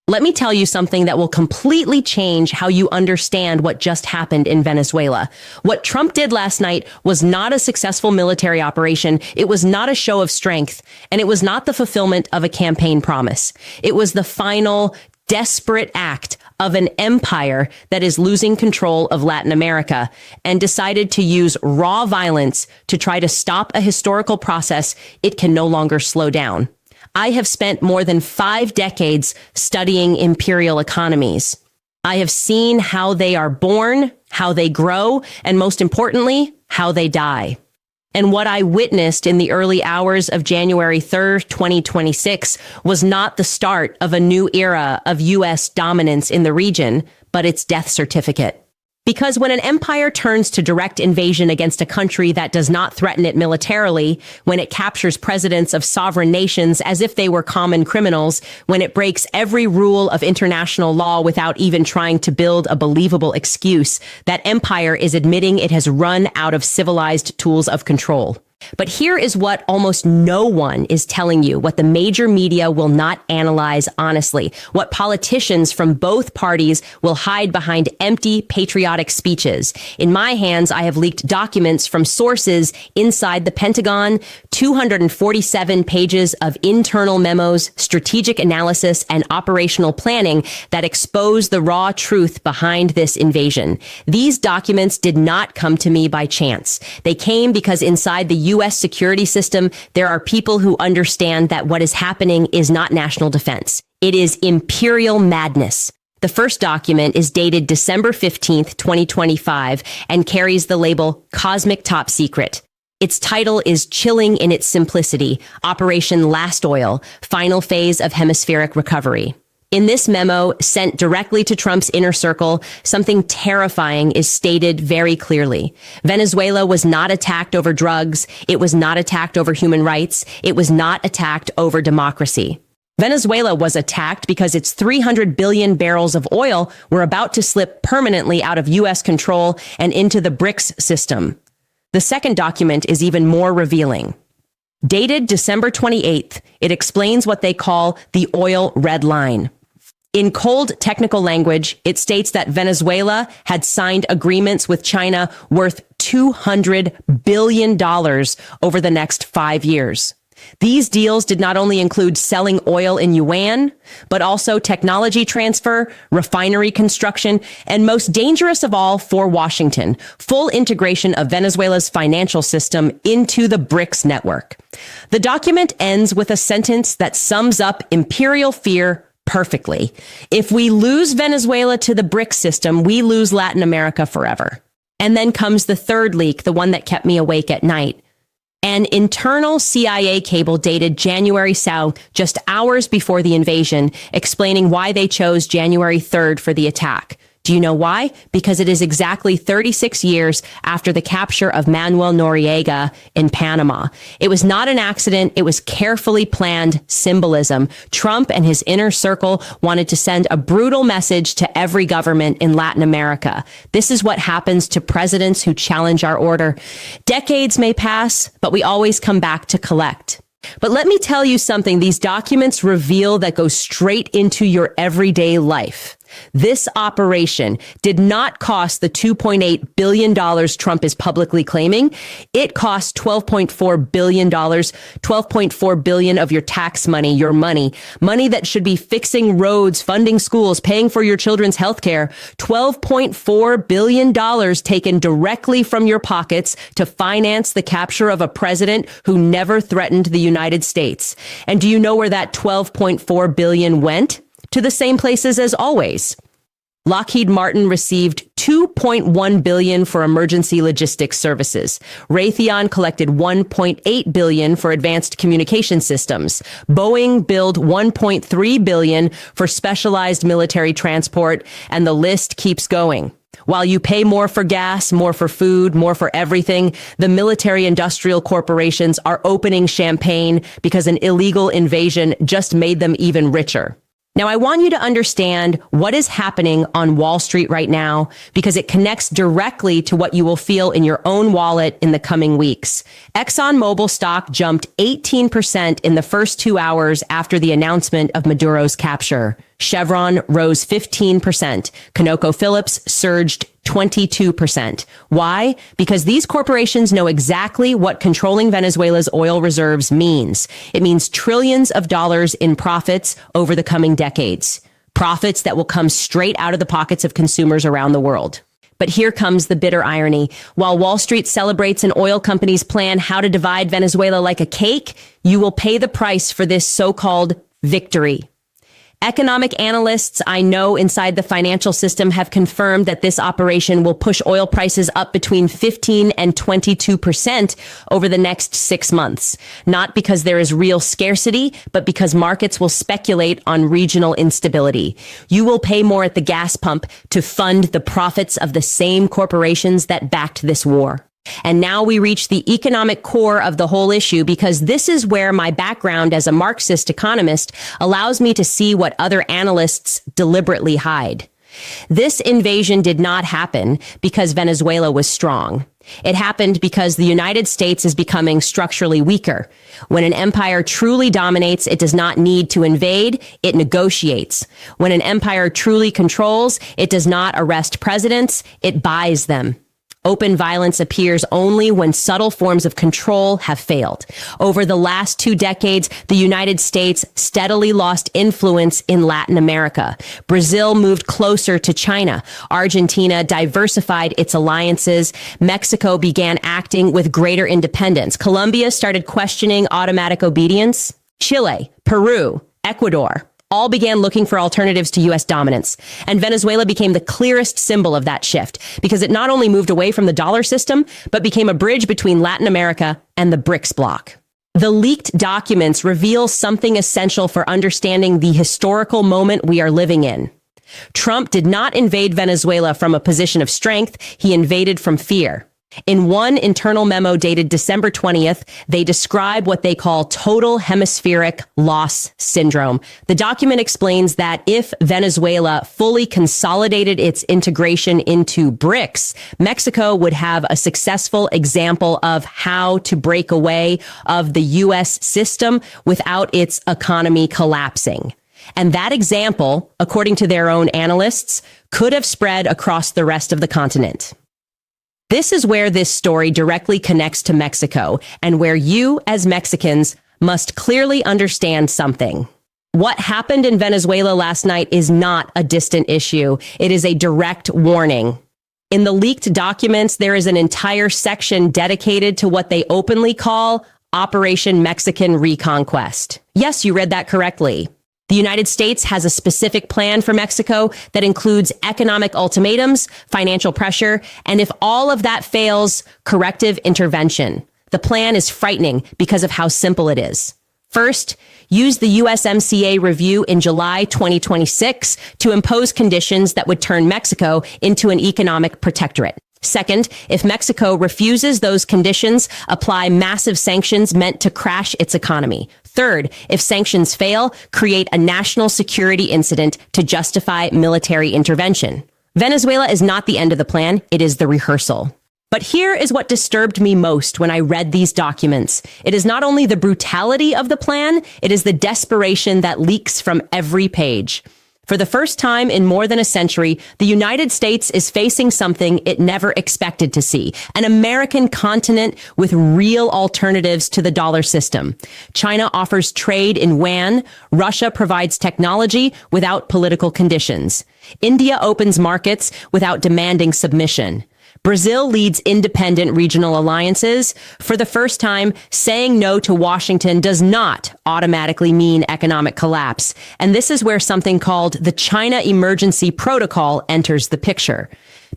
Let me tell you something that will completely change how you understand what just happened in Venezuela. What Trump did last night was not a successful military operation. It was not a show of strength, and it was not the fulfillment of a campaign promise. It was the final desperate act of an empire that is losing control of Latin America and decided to use raw violence to try to stop a historical process it can no longer slow down. I have spent more than 5 decades studying imperial economies. I have seen how they are born, how they grow, and most importantly, how they die. And what I witnessed in the early hours of January 3rd, 2026 was not the start of a new era of U.S. dominance in the region, but its death certificate. Because when an empire turns to direct invasion against a country that does not threaten it militarily, when it captures presidents of sovereign nations as if they were common criminals, when it breaks every rule of international law without even trying to build a believable excuse, that empire is admitting it has run out of civilized tools of control. But here is what almost no one is telling you, what the major media will not analyze honestly, what politicians from both parties will hide behind empty patriotic speeches. In my hands, I have leaked documents from sources inside the Pentagon, 247 pages of internal memos, strategic analysis, and operational planning that expose the raw truth behind this invasion. These documents did not come to me by chance. They came because inside the U.S. security system, there are people who understand that what is happening is not national defense. It is imperial madness. The first document is dated December 15th, 2025, and carries the label Cosmic Top Secret. Its title is chilling in its simplicity, Operation Last Oil, Final Phase of Hemispheric Recovery. In this memo, sent directly to Trump's inner circle, something terrifying is stated very clearly. Venezuela was not attacked over drugs. It was not attacked over human rights. It was not attacked over democracy. Venezuela was attacked because its 300 billion barrels of oil were about to slip permanently out of U.S. control and into the BRICS system. The second document is even more revealing. Dated December 28th, it explains what they call the oil red line. In cold technical language, it states that Venezuela had signed agreements with China worth $200 billion over the next 5 years. These deals did not only include selling oil in yuan, but also technology transfer, refinery construction, and most dangerous of all for Washington, full integration of Venezuela's financial system into the BRICS network. The document ends with a sentence that sums up imperial fear perfectly. If we lose Venezuela to the BRICS system, we lose Latin America forever. And then comes the third leak, the one that kept me awake at night. An internal CIA cable dated January 2nd, just hours before the invasion, explaining why they chose January 3rd for the attack. Do you know why? Because it is exactly 36 years after the capture of Manuel Noriega in Panama. It was not an accident. It was carefully planned symbolism. Trump and his inner circle wanted to send a brutal message to every government in Latin America. This is what happens to presidents who challenge our order. Decades may pass, but we always come back to collect. But let me tell you something these documents reveal that goes straight into your everyday life. This operation did not cost the $2.8 billion Trump is publicly claiming. It cost $12.4 billion, $12.4 billion of your tax money, your money that should be fixing roads, funding schools, paying for your children's health care. $12.4 billion taken directly from your pockets to finance the capture of a president who never threatened the United States. And do you know where that $12.4 billion went? To the same places as always. Lockheed Martin received $2.1 billion for emergency logistics services. Raytheon collected $1.8 billion for advanced communication systems. Boeing billed $1.3 billion for specialized military transport, and the list keeps going. While you pay more for gas, more for food, more for everything, the military industrial corporations are opening champagne because an illegal invasion just made them even richer. Now, I want you to understand what is happening on Wall Street right now because it connects directly to what you will feel in your own wallet in the coming weeks. ExxonMobil stock jumped 18% in the first 2 hours after the announcement of Maduro's capture. Chevron rose 15%. ConocoPhillips surged 22%. Why? Because these corporations know exactly what controlling Venezuela's oil reserves means. It means trillions of dollars in profits over the coming decades. Profits that will come straight out of the pockets of consumers around the world. But here comes the bitter irony. While Wall Street celebrates an oil company's plan how to divide Venezuela like a cake, you will pay the price for this so-called victory. Economic analysts I know inside the financial system have confirmed that this operation will push oil prices up between 15 and 22% over the next 6 months. Not because there is real scarcity, but because markets will speculate on regional instability. You will pay more at the gas pump to fund the profits of the same corporations that backed this war. And now we reach the economic core of the whole issue, because this is where my background as a Marxist economist allows me to see what other analysts deliberately hide. This invasion did not happen because Venezuela was strong. It happened because the United States is becoming structurally weaker. When an empire truly dominates, it does not need to invade, it negotiates. When an empire truly controls, it does not arrest presidents, it buys them. Open violence appears only when subtle forms of control have failed. Over the last 2 decades, the United States steadily lost influence in Latin America. Brazil moved closer to China. Argentina diversified its alliances. Mexico began acting with greater independence. Colombia started questioning automatic obedience. Chile, Peru, Ecuador all began looking for alternatives to U.S. dominance. And Venezuela became the clearest symbol of that shift, because it not only moved away from the dollar system, but became a bridge between Latin America and the BRICS bloc. The leaked documents reveal something essential for understanding the historical moment we are living in. Trump did not invade Venezuela from a position of strength. He invaded from fear. In one internal memo dated December 20th, they describe what they call total hemispheric loss syndrome. The document explains that if Venezuela fully consolidated its integration into BRICS, Mexico would have a successful example of how to break away of the U.S. system without its economy collapsing. And that example, according to their own analysts, could have spread across the rest of the continent. This is where this story directly connects to Mexico, and where you, as Mexicans, must clearly understand something. What happened in Venezuela last night is not a distant issue. It is a direct warning. In the leaked documents, there is an entire section dedicated to what they openly call Operation Mexican Reconquest. Yes, you read that correctly. The United States has a specific plan for Mexico that includes economic ultimatums, financial pressure, and if all of that fails, corrective intervention. The plan is frightening because of how simple it is. First, use the USMCA review in July 2026 to impose conditions that would turn Mexico into an economic protectorate. Second, if Mexico refuses those conditions, apply massive sanctions meant to crash its economy. Third, if sanctions fail, create a national security incident to justify military intervention. Venezuela is not the end of the plan, it is the rehearsal. But here is what disturbed me most when I read these documents. It is not only the brutality of the plan, it is the desperation that leaks from every page. For the first time in more than a century, the United States is facing something it never expected to see, an American continent with real alternatives to the dollar system. China offers trade in yuan. Russia provides technology without political conditions. India opens markets without demanding submission. Brazil leads independent regional alliances. For the first time, saying no to Washington does not automatically mean economic collapse. And this is where something called the China Emergency Protocol enters the picture.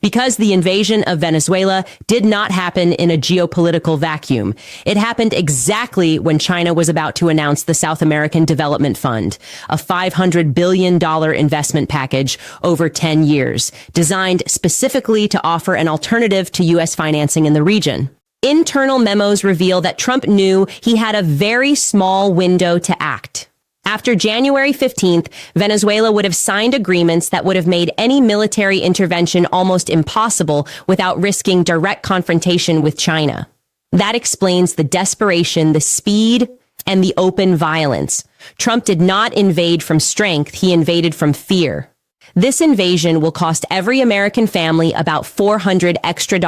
Because the invasion of Venezuela did not happen in a geopolitical vacuum. It happened exactly when China was about to announce the South American Development Fund, a $500 billion investment package over 10 years, designed specifically to offer an alternative to U.S. financing in the region. Internal memos reveal that Trump knew he had a very small window to act. After January 15th, Venezuela would have signed agreements that would have made any military intervention almost impossible without risking direct confrontation with China. That explains the desperation, the speed, and the open violence. Trump did not invade from strength, he invaded from fear. This invasion will cost every American family about $400 extra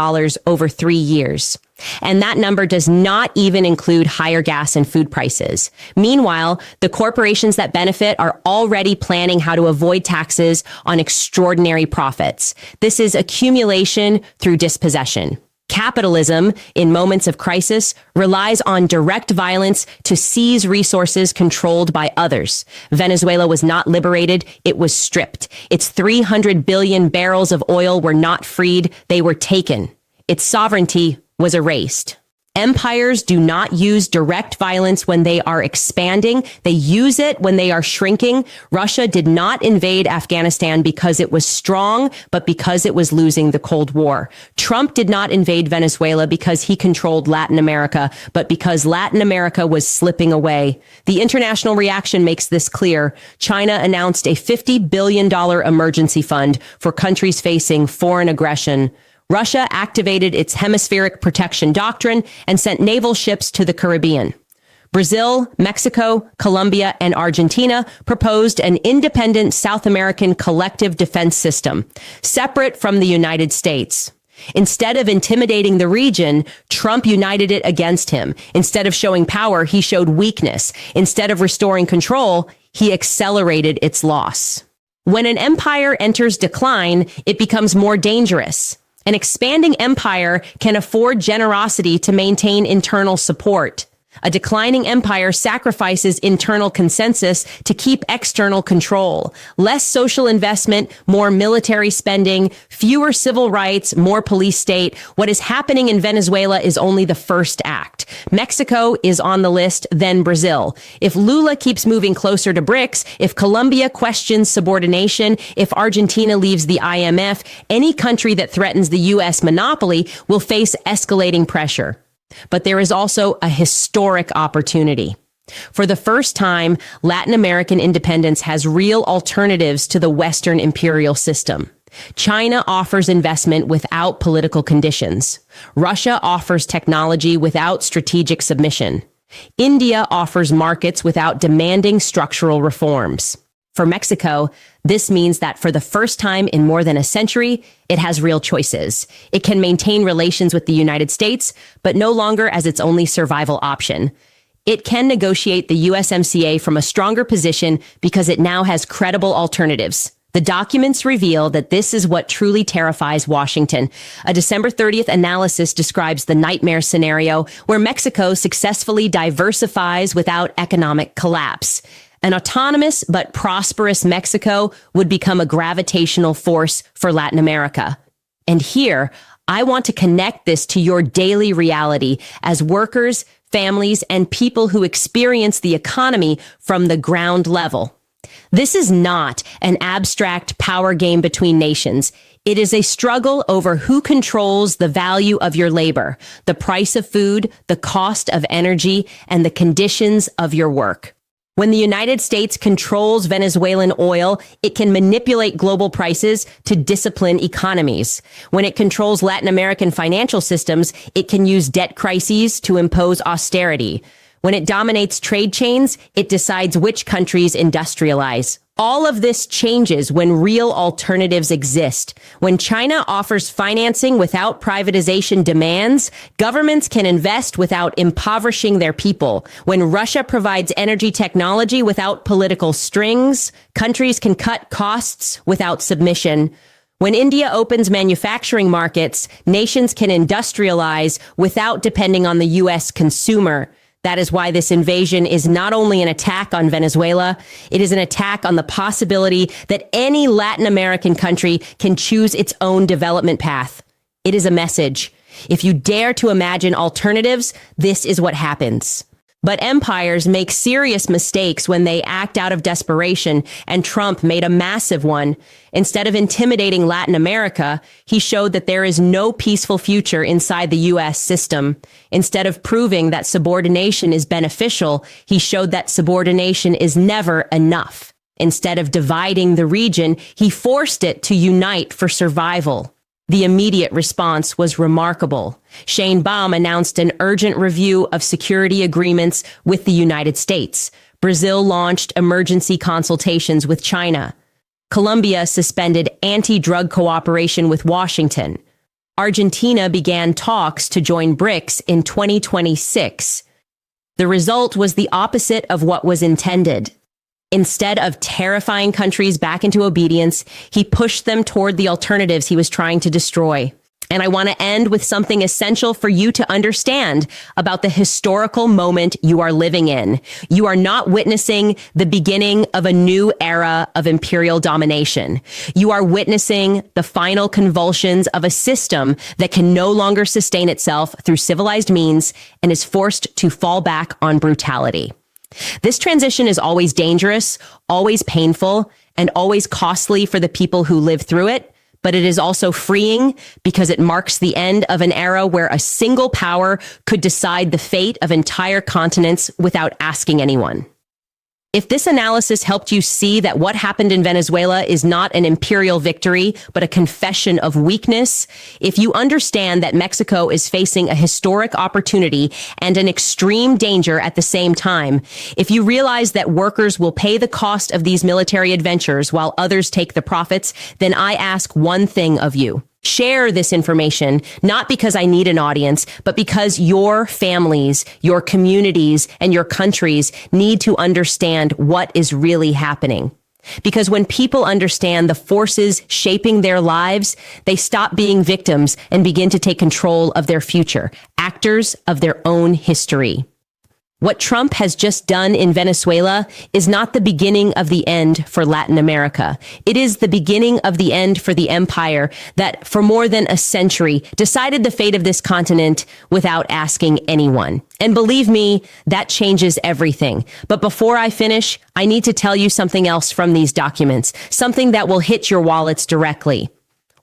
over 3 years. And that number does not even include higher gas and food prices. Meanwhile, the corporations that benefit are already planning how to avoid taxes on extraordinary profits. This is accumulation through dispossession. Capitalism, in moments of crisis, relies on direct violence to seize resources controlled by others. Venezuela was not liberated, it was stripped. Its 300 billion barrels of oil were not freed, they were taken. Its sovereignty was erased. Empires do not use direct violence when they are expanding. They use it when they are shrinking. Russia did not invade Afghanistan because it was strong, but because it was losing the Cold War. Trump did not invade Venezuela because he controlled Latin America, but because Latin America was slipping away. The international reaction makes this clear. China announced a $50 billion emergency fund for countries facing foreign aggression. Russia activated its hemispheric protection doctrine and sent naval ships to the Caribbean. Brazil, Mexico, Colombia, and Argentina proposed an independent South American collective defense system, separate from the United States. Instead of intimidating the region, Trump united it against him. Instead of showing power, he showed weakness. Instead of restoring control, he accelerated its loss. When an empire enters decline, it becomes more dangerous. An expanding empire can afford generosity to maintain internal support. A declining empire sacrifices internal consensus to keep external control. Less social investment, more military spending, fewer civil rights, more police state. What is happening in Venezuela is only the first act. Mexico is on the list, then Brazil. If Lula keeps moving closer to BRICS, if Colombia questions subordination, if Argentina leaves the IMF, any country that threatens the U.S. monopoly will face escalating pressure. But there is also a historic opportunity. For the first time, Latin American independence has real alternatives to the Western imperial system. China offers investment without political conditions. Russia offers technology without strategic submission. India offers markets without demanding structural reforms. For Mexico, this means that for the first time in more than a century, it has real choices. It can maintain relations with the United States, but no longer as its only survival option. It can negotiate the USMCA from a stronger position because it now has credible alternatives. The documents reveal that this is what truly terrifies Washington. A December 30th analysis describes the nightmare scenario where Mexico successfully diversifies without economic collapse. An autonomous but prosperous Mexico would become a gravitational force for Latin America. And here, I want to connect this to your daily reality as workers, families, and people who experience the economy from the ground level. This is not an abstract power game between nations. It is a struggle over who controls the value of your labor, the price of food, the cost of energy, and the conditions of your work. When the United States controls Venezuelan oil, it can manipulate global prices to discipline economies. When it controls Latin American financial systems, it can use debt crises to impose austerity. When it dominates trade chains, it decides which countries industrialize. All of this changes when real alternatives exist. When China offers financing without privatization demands, governments can invest without impoverishing their people. When Russia provides energy technology without political strings, countries can cut costs without submission. When India opens manufacturing markets, nations can industrialize without depending on the U.S. consumer. That is why this invasion is not only an attack on Venezuela, it is an attack on the possibility that any Latin American country can choose its own development path. It is a message. If you dare to imagine alternatives, this is what happens. But empires make serious mistakes when they act out of desperation, and Trump made a massive one. Instead of intimidating Latin America, he showed that there is no peaceful future inside the U.S. system. Instead of proving that subordination is beneficial, he showed that subordination is never enough. Instead of dividing the region, he forced it to unite for survival. The immediate response was remarkable. Shane Baum announced an urgent review of security agreements with the United States. Brazil launched emergency consultations with China. Colombia suspended anti-drug cooperation with Washington. Argentina began talks to join BRICS in 2026. The result was the opposite of what was intended. Instead of terrifying countries back into obedience, he pushed them toward the alternatives he was trying to destroy. And I want to end with something essential for you to understand about the historical moment you are living in. You are not witnessing the beginning of a new era of imperial domination. You are witnessing the final convulsions of a system that can no longer sustain itself through civilized means and is forced to fall back on brutality. This transition is always dangerous, always painful, and always costly for the people who live through it, but it is also freeing because it marks the end of an era where a single power could decide the fate of entire continents without asking anyone. If this analysis helped you see that what happened in Venezuela is not an imperial victory, but a confession of weakness, if you understand that Mexico is facing a historic opportunity and an extreme danger at the same time, if you realize that workers will pay the cost of these military adventures while others take the profits, then I ask one thing of you. Share this information, not because I need an audience, but because your families, your communities, and your countries need to understand what is really happening. Because when people understand the forces shaping their lives, they stop being victims and begin to take control of their future, actors of their own history. What Trump has just done in Venezuela is not the beginning of the end for Latin America. It is the beginning of the end for the empire that, for more than a century, decided the fate of this continent without asking anyone. And believe me, that changes everything. But before I finish, I need to tell you something else from these documents, something that will hit your wallets directly.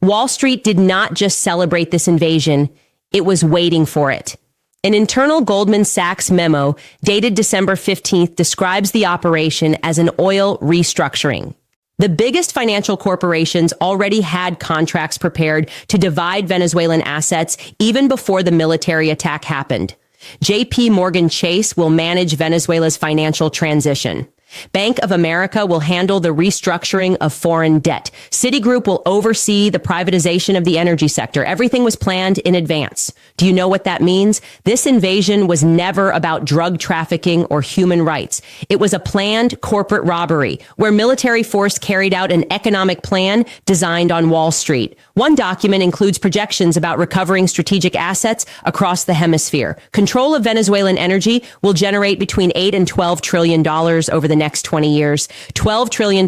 Wall Street did not just celebrate this invasion, it was waiting for it. An internal Goldman Sachs memo dated December 15th describes the operation as an oil restructuring. The biggest financial corporations already had contracts prepared to divide Venezuelan assets even before the military attack happened. JP Morgan Chase will manage Venezuela's financial transition. Bank of America will handle the restructuring of foreign debt. Citigroup will oversee the privatization of the energy sector. Everything was planned in advance. Do you know what that means? This invasion was never about drug trafficking or human rights. It was a planned corporate robbery where military force carried out an economic plan designed on Wall Street. One document includes projections about recovering strategic assets across the hemisphere. Control of Venezuelan energy will generate between $8 and $12 trillion over the next 20 years. $12 trillion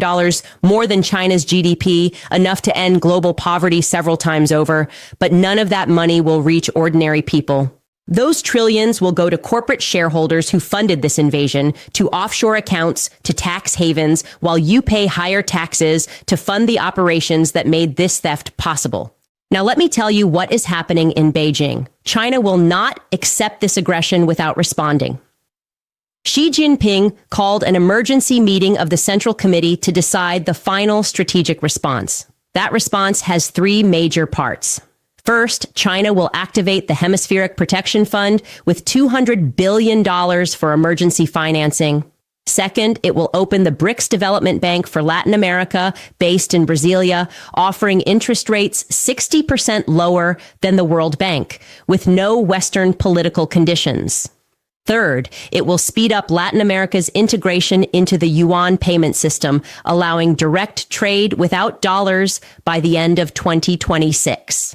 more than China's GDP, enough to end global poverty several times over. But none of that money will reach ordinary people. Those trillions will go to corporate shareholders who funded this invasion, to offshore accounts, to tax havens, while you pay higher taxes to fund the operations that made this theft possible. Now, let me tell you what is happening in Beijing. China will not accept this aggression without responding. Xi Jinping called an emergency meeting of the Central Committee to decide the final strategic response. That response has three major parts. First, China will activate the Hemispheric Protection Fund with $200 billion for emergency financing. Second, it will open the BRICS Development Bank for Latin America, based in Brasilia, offering interest rates 60% lower than the World Bank, with no Western political conditions. Third, it will speed up Latin America's integration into the yuan payment system, allowing direct trade without dollars by the end of 2026.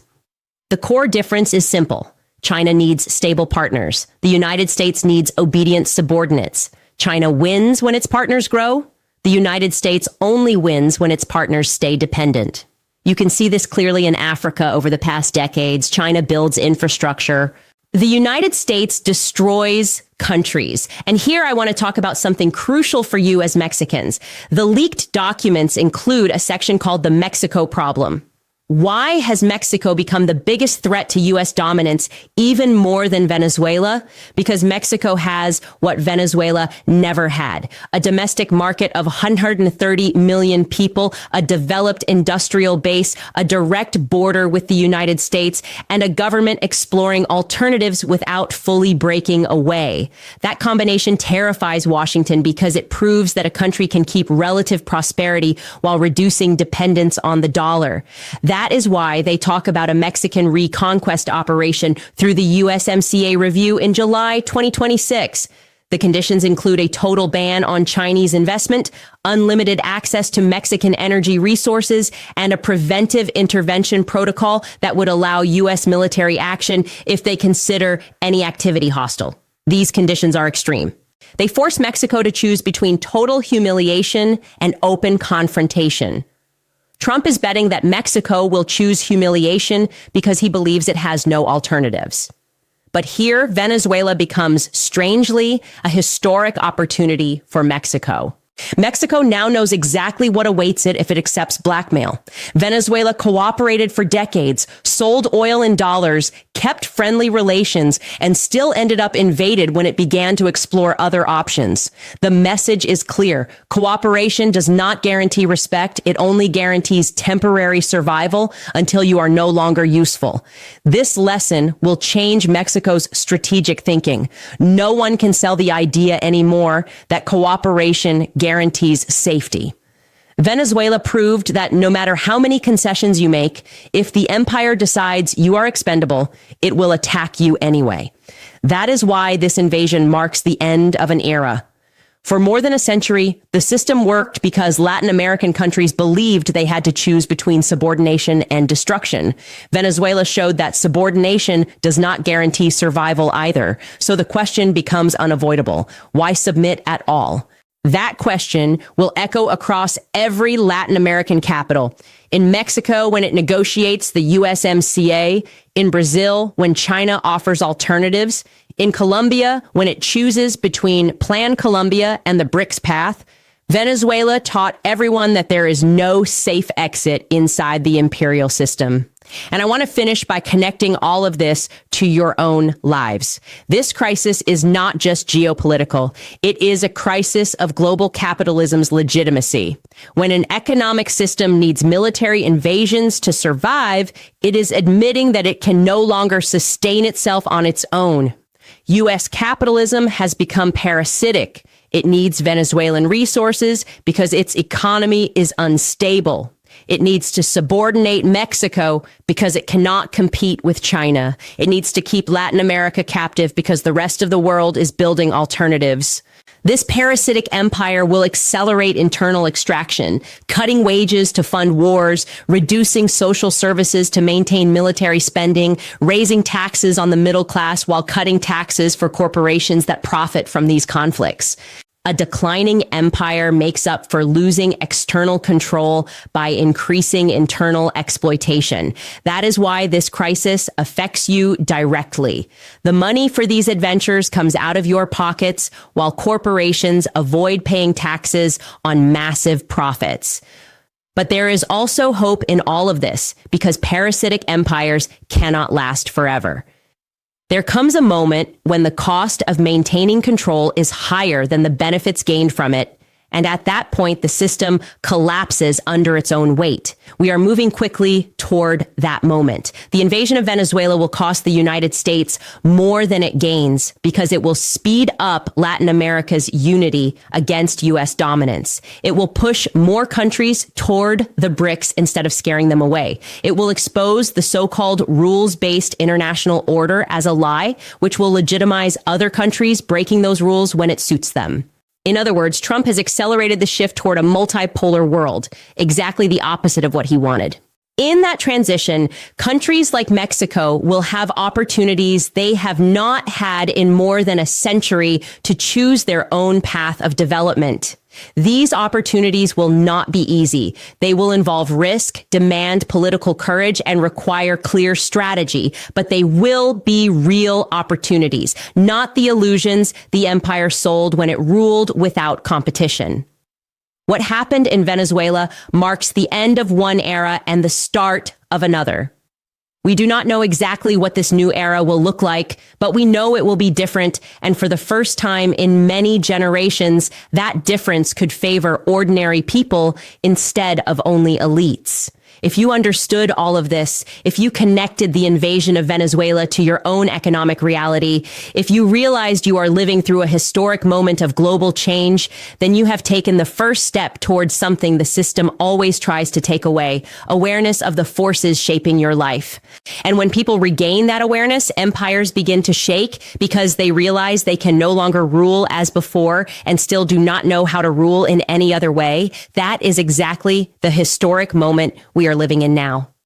The core difference is simple. China needs stable partners. The United States needs obedient subordinates. China wins when its partners grow. The United States only wins when its partners stay dependent. You can see this clearly in Africa over the past decades. China builds infrastructure. The United States destroys countries. And here I want to talk about something crucial for you as Mexicans. The leaked documents include a section called the Mexico problem. Why has Mexico become the biggest threat to U.S. dominance, even more than Venezuela? Because Mexico has what Venezuela never had: a domestic market of 130 million people, a developed industrial base, a direct border with the United States, and a government exploring alternatives without fully breaking away. That combination terrifies Washington because it proves that a country can keep relative prosperity while reducing dependence on the dollar. That is why they talk about a Mexican reconquest operation through the USMCA review in July 2026. The conditions include a total ban on Chinese investment, unlimited access to Mexican energy resources, and a preventive intervention protocol that would allow U.S. military action if they consider any activity hostile. These conditions are extreme. They force Mexico to choose between total humiliation and open confrontation. Trump is betting that Mexico will choose humiliation because he believes it has no alternatives. But here, Venezuela becomes, strangely, a historic opportunity for Mexico. Mexico now knows exactly what awaits it if it accepts blackmail. Venezuela cooperated for decades, sold oil in dollars, kept friendly relations, and still ended up invaded when it began to explore other options. The message is clear. Cooperation does not guarantee respect. It only guarantees temporary survival until you are no longer useful. This lesson will change Mexico's strategic thinking. No one can sell the idea anymore that cooperation guarantees safety. Venezuela proved that no matter how many concessions you make, if the empire decides you are expendable, it will attack you anyway. That is why this invasion marks the end of an era. For more than a century, the system worked because Latin American countries believed they had to choose between subordination and destruction. Venezuela showed that subordination does not guarantee survival either. So the question becomes unavoidable. Why submit at all? That question will echo across every Latin American capital. In Mexico, when it negotiates the USMCA. In Brazil, when China offers alternatives. In Colombia, when it chooses between Plan Colombia and the BRICS path. Venezuela taught everyone that there is no safe exit inside the imperial system. And I want to finish by connecting all of this to your own lives. This crisis is not just geopolitical. It is a crisis of global capitalism's legitimacy. When an economic system needs military invasions to survive, it is admitting that it can no longer sustain itself on its own. U.S. capitalism has become parasitic. It needs Venezuelan resources because its economy is unstable. It needs to subordinate Mexico because it cannot compete with China. It needs to keep Latin America captive because the rest of the world is building alternatives. This parasitic empire will accelerate internal extraction, cutting wages to fund wars, reducing social services to maintain military spending, raising taxes on the middle class while cutting taxes for corporations that profit from these conflicts. A declining empire makes up for losing external control by increasing internal exploitation. That is why this crisis affects you directly. The money for these adventures comes out of your pockets while corporations avoid paying taxes on massive profits. But there is also hope in all of this because parasitic empires cannot last forever. There comes a moment when the cost of maintaining control is higher than the benefits gained from it, and at that point, the system collapses under its own weight. We are moving quickly toward that moment. The invasion of Venezuela will cost the United States more than it gains because it will speed up Latin America's unity against U.S. dominance. It will push more countries toward the BRICS instead of scaring them away. It will expose the so-called rules-based international order as a lie, which will legitimize other countries breaking those rules when it suits them. In other words, Trump has accelerated the shift toward a multipolar world, exactly the opposite of what he wanted. In that transition, countries like Mexico will have opportunities they have not had in more than a century to choose their own path of development. These opportunities will not be easy. They will involve risk, demand political courage, and require clear strategy. But they will be real opportunities, not the illusions the empire sold when it ruled without competition. What happened in Venezuela marks the end of one era and the start of another. We do not know exactly what this new era will look like, but we know it will be different. And for the first time in many generations, that difference could favor ordinary people instead of only elites. If you understood all of this, if you connected the invasion of Venezuela to your own economic reality, if you realized you are living through a historic moment of global change, then you have taken the first step towards something the system always tries to take away: awareness of the forces shaping your life. And when people regain that awareness, empires begin to shake because they realize they can no longer rule as before and still do not know how to rule in any other way. That is exactly the historic moment we are living in now.